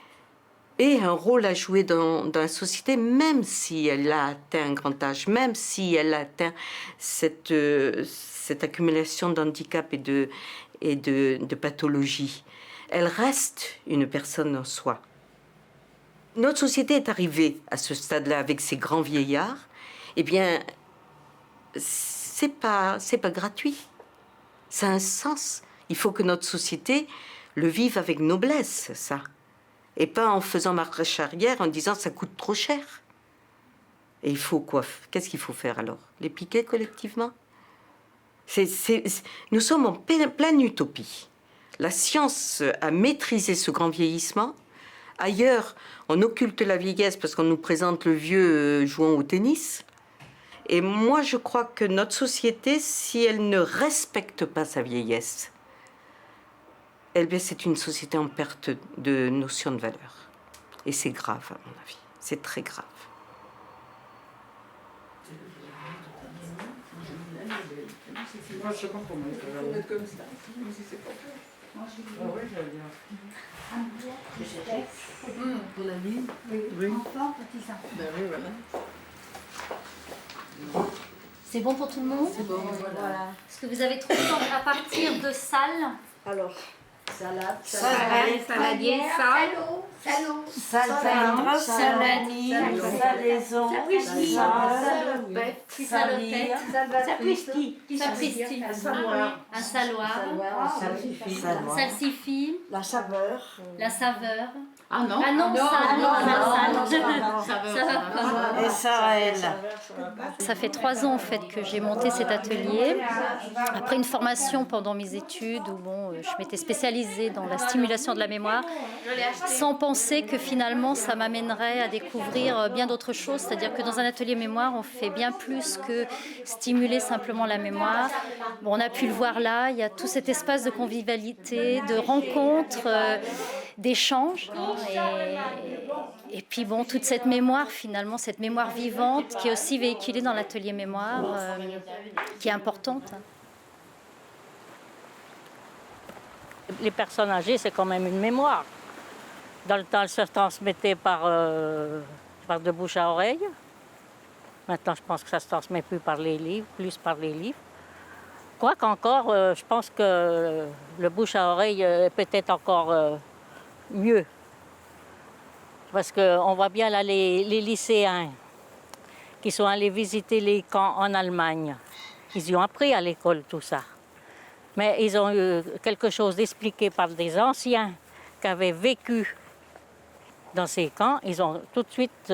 [SPEAKER 19] ait un rôle à jouer dans la société, même si elle a atteint un grand âge, même si elle a atteint cette accumulation d'handicap et de pathologies. Elle reste une personne en soi. Notre société est arrivée à ce stade-là avec ces grands vieillards. Eh bien, c'est pas gratuit. Ça a un sens. Il faut que notre société le vive avec noblesse, ça. Et pas en faisant marche arrière, en disant ça coûte trop cher. Et il faut quoi? Qu'est-ce qu'il faut faire alors? Les piquer collectivement? Nous sommes en pleine utopie. La science a maîtrisé ce grand vieillissement. Ailleurs, on occulte la vieillesse parce qu'on nous présente le vieux jouant au tennis. Et moi, je crois que notre société, si elle ne respecte pas sa vieillesse, c'est une société en perte de notion de valeur. Et c'est grave, à mon avis. C'est très grave.
[SPEAKER 17] Moi, je sais pas comment il faut mettre comme ça. Si c'est pas fait. Ah oui, je vais bien.
[SPEAKER 21] Pour la nuit? Oui. Enfants, petits enfants.
[SPEAKER 17] Ben oui, voilà.
[SPEAKER 21] C'est bon pour tout le monde?
[SPEAKER 17] C'est bon, voilà.
[SPEAKER 21] Est-ce que vous avez trop de temps à partir de salle?
[SPEAKER 12] Alors, salade,
[SPEAKER 21] saladier, salaud,
[SPEAKER 12] salpêtre, salami, salaison,
[SPEAKER 21] salopette, sapristi, un saloir, salsifis,
[SPEAKER 12] la saveur.
[SPEAKER 21] Ah non,
[SPEAKER 12] Et Sarel.
[SPEAKER 22] Ça fait 3 ans en fait que j'ai monté cet atelier. Après une formation pendant mes études où je m'étais spécialisée dans la stimulation de la mémoire, sans penser que finalement ça m'amènerait à découvrir bien d'autres choses. C'est-à-dire que dans un atelier mémoire, on fait bien plus que stimuler simplement la mémoire. Bon, on a pu le voir là, il y a tout cet espace de convivialité, de rencontres, d'échanges. Et puis bon, toute cette mémoire finalement, cette mémoire vivante qui est aussi véhiculée dans l'atelier mémoire, qui est importante.
[SPEAKER 1] Les personnes âgées, c'est quand même une mémoire. Dans le temps, elles se transmettaient par de bouche à oreille. Maintenant, je pense que ça ne se transmet plus par les livres, plus par les livres. Quoique encore, je pense que le bouche à oreille est peut-être encore mieux. Parce qu'on voit bien là les lycéens qui sont allés visiter les camps en Allemagne. Ils y ont appris à l'école tout ça. Mais ils ont eu quelque chose d'expliqué par des anciens qui avaient vécu dans ces camps. Ils ont tout de suite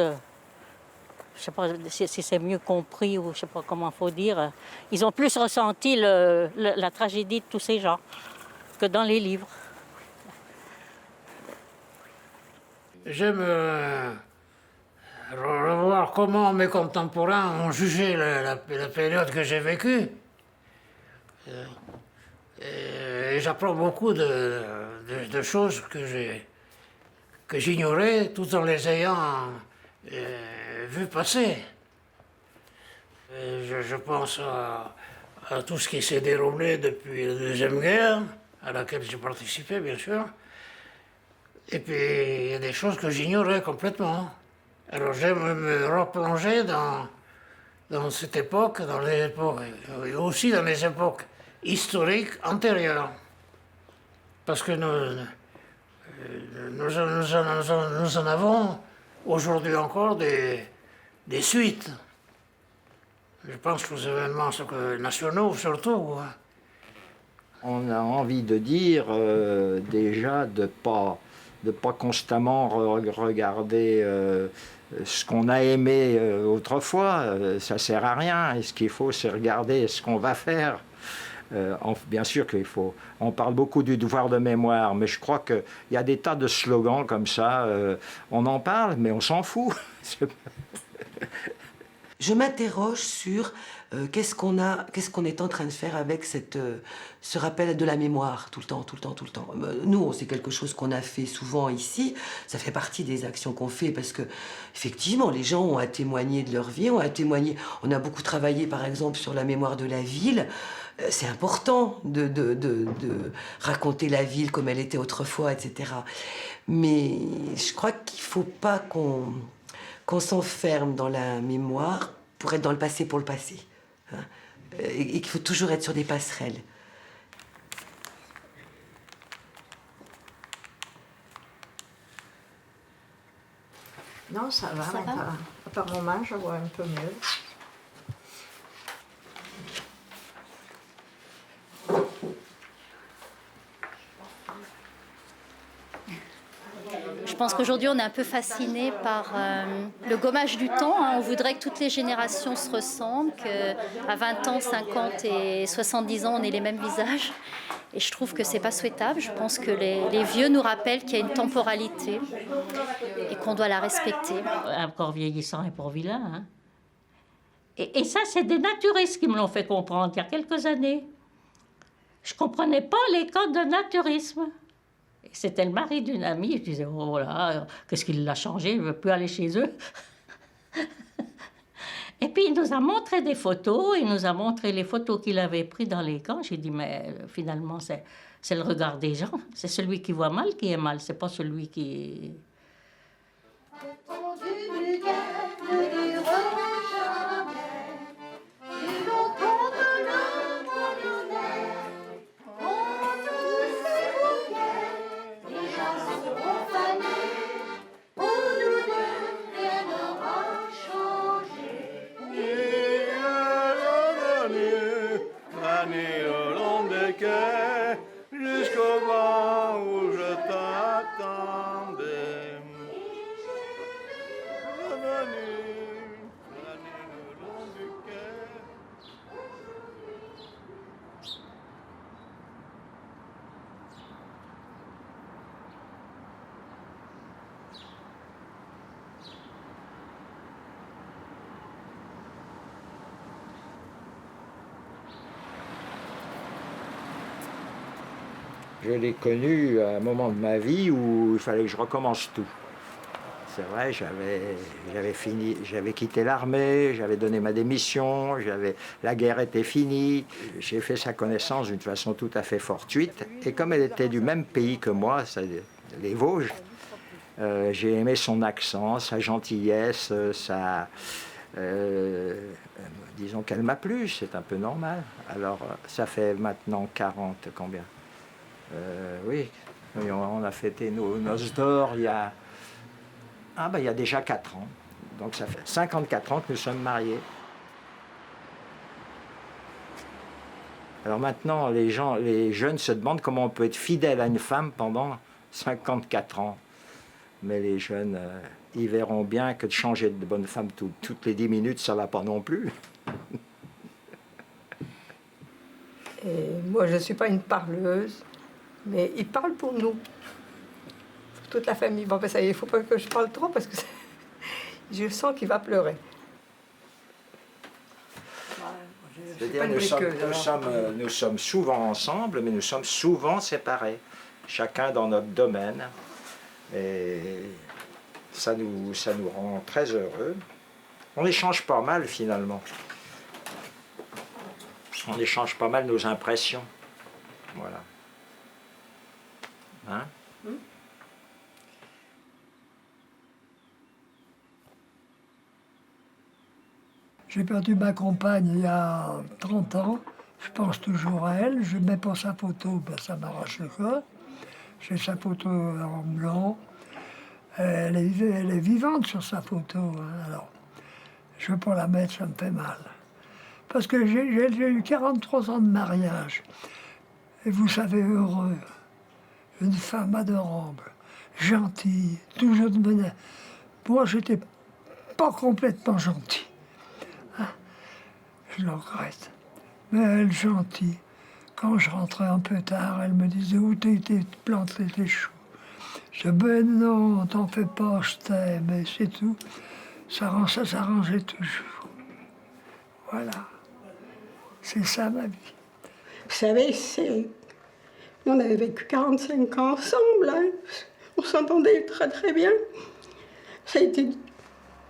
[SPEAKER 1] je sais pas si c'est mieux compris ou je sais pas comment faut dire, ils ont plus ressenti la tragédie de tous ces gens que dans les livres.
[SPEAKER 20] J'aime revoir comment mes contemporains ont jugé la période que j'ai vécue. Et j'apprends beaucoup de choses que j'ignorais tout en les ayant vues passer. Et je pense à tout ce qui s'est déroulé depuis la Deuxième Guerre, à laquelle j'ai participé bien sûr. Et puis il y a des choses que j'ignorais complètement. Alors j'aime me replonger dans cette époque, dans les époques, et aussi dans les époques historiques antérieures. Parce que nous en avons aujourd'hui encore des suites. Je pense aux événements nationaux surtout.
[SPEAKER 15] On a envie de dire déjà de pas constamment regarder ce qu'on a aimé autrefois. Ça sert à rien. Et ce qu'il faut, c'est regarder ce qu'on va faire. Bien sûr qu'il faut. On parle beaucoup du devoir de mémoire, mais je crois qu'il y a des tas de slogans comme ça. On en parle, mais on s'en fout.
[SPEAKER 11] Je m'interroge sur qu'est-ce qu'on est en train de faire avec ce rappel de la mémoire tout le temps. Nous, c'est quelque chose qu'on a fait souvent ici. Ça fait partie des actions qu'on fait parce que, effectivement, les gens ont à témoigner de leur vie, on a beaucoup travaillé, par exemple, sur la mémoire de la ville. C'est important de raconter la ville comme elle était autrefois, etc. Mais je crois qu'il ne faut pas qu'on s'enferme dans la mémoire pour être dans le passé pour le passé. Hein, et qu'il faut toujours être sur des passerelles.
[SPEAKER 7] Non, ça va. À part mon main, je vois un peu mieux.
[SPEAKER 22] Je pense qu'aujourd'hui, on est un peu fasciné par le gommage du temps. Hein. On voudrait que toutes les générations se ressemblent, qu'à 20 ans, 50 et 70 ans, on ait les mêmes visages. Et je trouve que c'est pas souhaitable. Je pense que les vieux nous rappellent qu'il y a une temporalité et qu'on doit la respecter.
[SPEAKER 1] Un corps vieillissant est pour vilain. Hein. Et ça, c'est des naturistes qui me l'ont fait comprendre il y a quelques années. Je comprenais pas les codes de naturisme. C'était le mari d'une amie, je disais, oh là, qu'est-ce qu'il l'a changé, il ne veut plus aller chez eux. Et puis il nous a montré des photos, il nous a montré les photos qu'il avait prises dans les camps. J'ai dit, mais finalement, c'est le regard des gens. C'est celui qui voit mal qui est mal, c'est pas celui qui...
[SPEAKER 2] Jusqu'au vent où je t'attendais.
[SPEAKER 15] Je l'ai connu à un moment de ma vie où il fallait que je recommence tout. C'est vrai, j'avais quitté l'armée, j'avais donné ma démission, la guerre était finie. J'ai fait sa connaissance d'une façon tout à fait fortuite. Et comme elle était du même pays que moi, les Vosges, j'ai aimé son accent, sa gentillesse, disons qu'elle m'a plu, c'est un peu normal. Alors, ça fait maintenant 40, combien ? Oui, on a fêté nos noces d'or il y a déjà 4 ans. Donc ça fait 54 ans que nous sommes mariés. Alors maintenant, les jeunes se demandent comment on peut être fidèle à une femme pendant 54 ans. Mais les jeunes, ils verront bien que de changer de bonne femme toutes les 10 minutes, ça ne va pas non plus.
[SPEAKER 13] Et moi, je ne suis pas une parleuse, mais il parle pour nous. Toute la famille. Bon, ben ça y est, il ne faut pas que je parle trop parce que je sens qu'il va pleurer.
[SPEAKER 15] C'est-à-dire, nous sommes souvent ensemble, mais nous sommes souvent séparés. Chacun dans notre domaine. Et ça nous rend très heureux. On échange pas mal, finalement. On échange pas mal nos impressions. Voilà. Hein?
[SPEAKER 3] J'ai perdu ma compagne il y a 30 ans. Je pense toujours à elle. Je mets pas sa photo, ben ça m'arrache le cœur. J'ai sa photo en blanc. Elle est vivante sur sa photo. Hein. Alors, je ne veux pas la mettre, ça me fait mal. Parce que j'ai eu 43 ans de mariage. Et vous savez, heureux. Une femme adorable, gentille, toujours de bonne. Moi, j'étais pas complètement gentil. Hein? Je le regrette. Mais elle, gentille. Quand je rentrais un peu tard, elle me disait où t'es planté tes choux. Je dis ben non, t'en fais pas, je t'aime, et c'est tout. Ça s'arrangeait toujours. Voilà. C'est ça ma vie.
[SPEAKER 7] Vous savez, nous, on avait vécu 45 ans ensemble. Hein. On s'entendait très très bien. Ça a été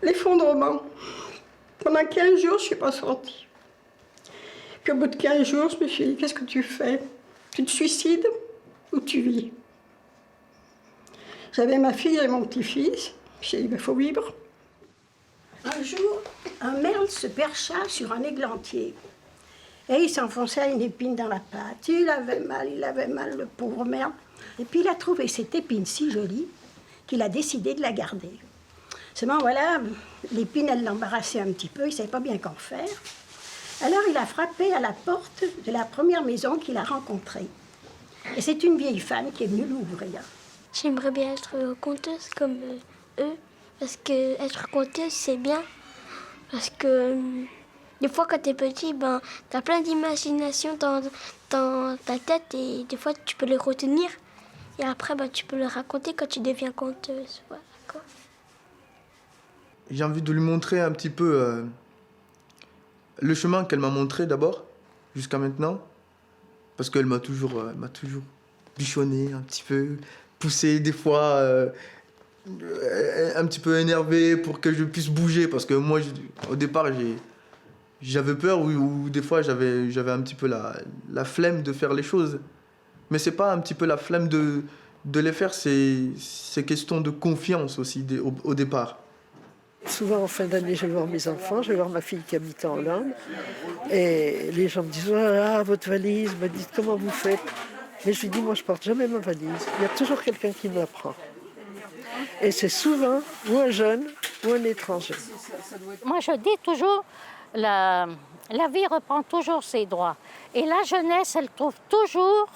[SPEAKER 7] l'effondrement. Pendant 15 jours, je ne suis pas sortie. Puis au bout de 15 jours, je me suis dit, qu'est-ce que tu fais? Tu te suicides ou tu vis? J'avais ma fille et mon petit-fils. J'ai dit, il faut vivre. Un jour, un merle se percha sur un églantier. Et il s'enfonçait une épine dans la patte. Il avait mal, le pauvre merle. Et puis il a trouvé cette épine si jolie qu'il a décidé de la garder. Seulement, voilà, l'épine, elle l'embarrassait un petit peu, il ne savait pas bien qu'en faire. Alors il a frappé à la porte de la première maison qu'il a rencontrée. Et c'est une vieille femme qui est venue l'ouvrir.
[SPEAKER 21] J'aimerais bien être conteuse comme eux, parce que être conteuse, c'est bien. Parce que des fois, quand t'es petit, ben, t'as plein d'imagination dans ta tête et des fois, tu peux les retenir. Et après, ben, tu peux les raconter quand tu deviens conteuse. Voilà, quoi.
[SPEAKER 10] J'ai envie de lui montrer un petit peu le chemin qu'elle m'a montré d'abord, jusqu'à maintenant. Parce qu'elle m'a toujours bichonné un petit peu, poussé des fois, un petit peu énervé pour que je puisse bouger. Parce que moi, au départ, j'avais peur ou des fois j'avais un petit peu la flemme de faire les choses. Mais c'est pas un petit peu la flemme de les faire, c'est question de confiance aussi au départ.
[SPEAKER 6] Souvent en fin d'année, je vais voir mes enfants, je vais voir ma fille qui habite en Hollande. Et les gens me disent, ah, votre valise, me disent comment vous faites. Mais je lui dis, moi je porte jamais ma valise. Il y a toujours quelqu'un qui me la prend. Et c'est souvent ou un jeune ou un étranger.
[SPEAKER 22] Moi je dis toujours, la vie reprend toujours ses droits. Et la jeunesse, elle trouve toujours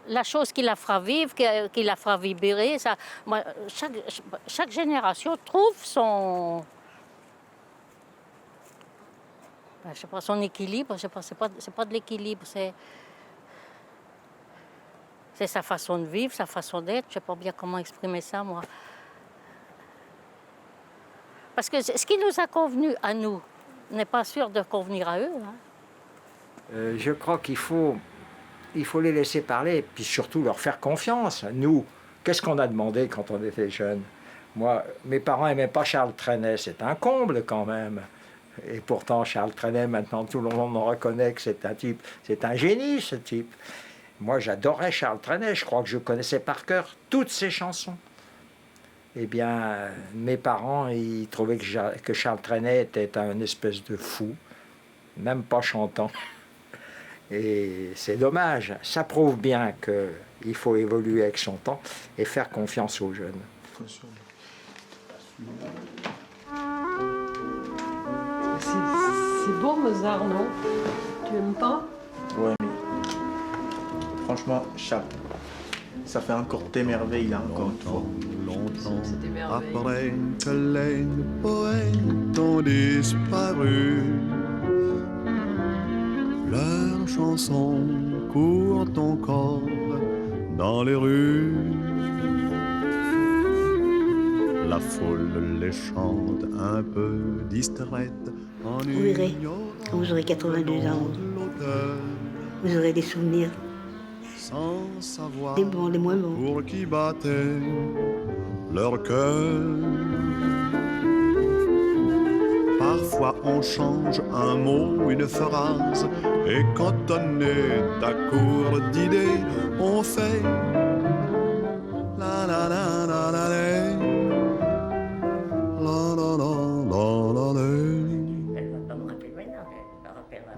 [SPEAKER 22] la chose qui la fera vivre, qui la fera vibrer. Ça, moi, chaque génération trouve son... je sais pas, son équilibre. Je sais pas, c'est pas de l'équilibre, c'est sa façon de vivre, sa façon d'être. Je sais pas bien comment exprimer ça, moi. Parce que ce qui nous a convenu à nous n'est pas sûr de convenir à eux. Hein.
[SPEAKER 15] Je crois qu'il faut les laisser parler et puis surtout leur faire confiance. Nous, qu'est-ce qu'on a demandé quand on était jeunes? Moi, mes parents n'aimaient pas Charles Trenet, c'est un comble quand même. Et pourtant, Charles Trenet, maintenant, tout le monde reconnaît que c'est un type, c'est un génie, ce type. Moi, j'adorais Charles Trenet, je crois que je connaissais par cœur toutes ses chansons. Eh bien, mes parents, ils trouvaient que Charles Trenet était un espèce de fou, même pas chantant. Et c'est dommage. Ça prouve bien qu'il faut évoluer avec son temps et faire confiance aux jeunes.
[SPEAKER 8] C'est beau Mozart, non? Tu aimes pas?
[SPEAKER 10] Ouais, mais franchement, chapeau. Ça fait encore tes merveilles là, encore une fois.
[SPEAKER 14] Après que les poètes ont disparu, leurs chansons courent encore dans les rues. La foule les chante un peu distraite.
[SPEAKER 18] Vous verrez, quand vous aurez 82 ans, vous aurez des souvenirs.
[SPEAKER 14] Sans savoir
[SPEAKER 18] des bons, des moins bons.
[SPEAKER 14] Pour qui battait leur cœur. Parfois on change un mot, une phrase, et quand on est à court d'idées, on fait la la la la la la.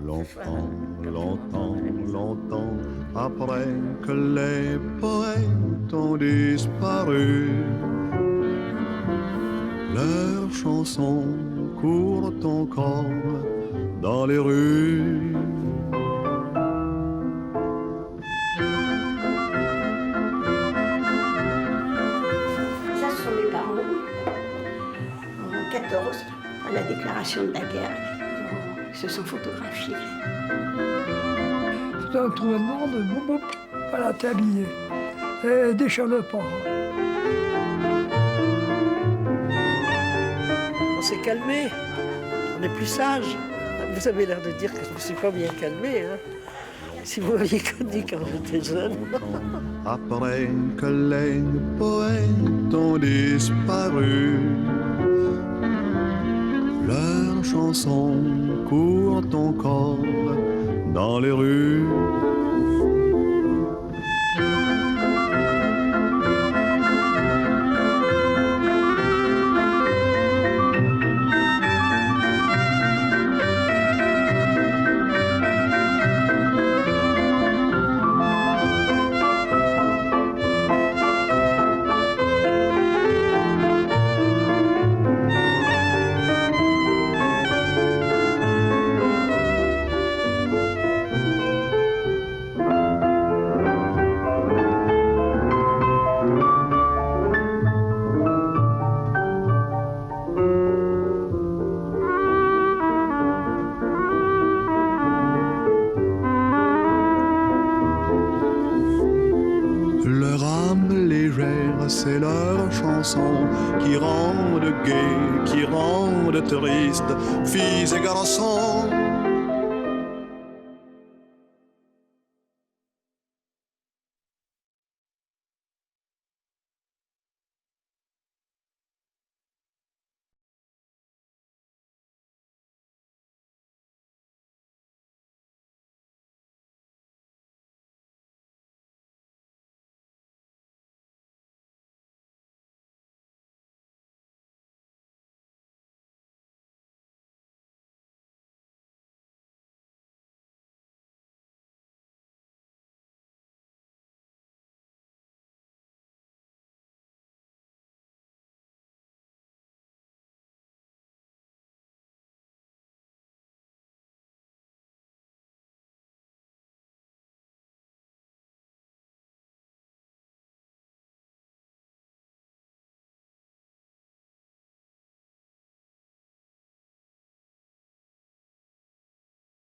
[SPEAKER 14] Longtemps, longtemps, longtemps après que les poètes ont disparu, leurs chansons courent encore dans les rues.
[SPEAKER 7] Ça, ce sont mes parents. En 14, à la déclaration de la guerre. Ils se sont photographiés.
[SPEAKER 3] C'était un trou noir de boum, voilà, t'es habillé. Et déchire-le pas.
[SPEAKER 6] On s'est calmé, on est plus sage. Vous avez l'air de dire que je ne me suis pas bien calmé. Hein. Si vous m'aviez connu quand j'étais jeune.
[SPEAKER 14] Après que les poètes ont disparu, leurs chansons courent encore dans les rues. C'est leurs chansons qui rendent gai, qui rendent triste, filles et garçons.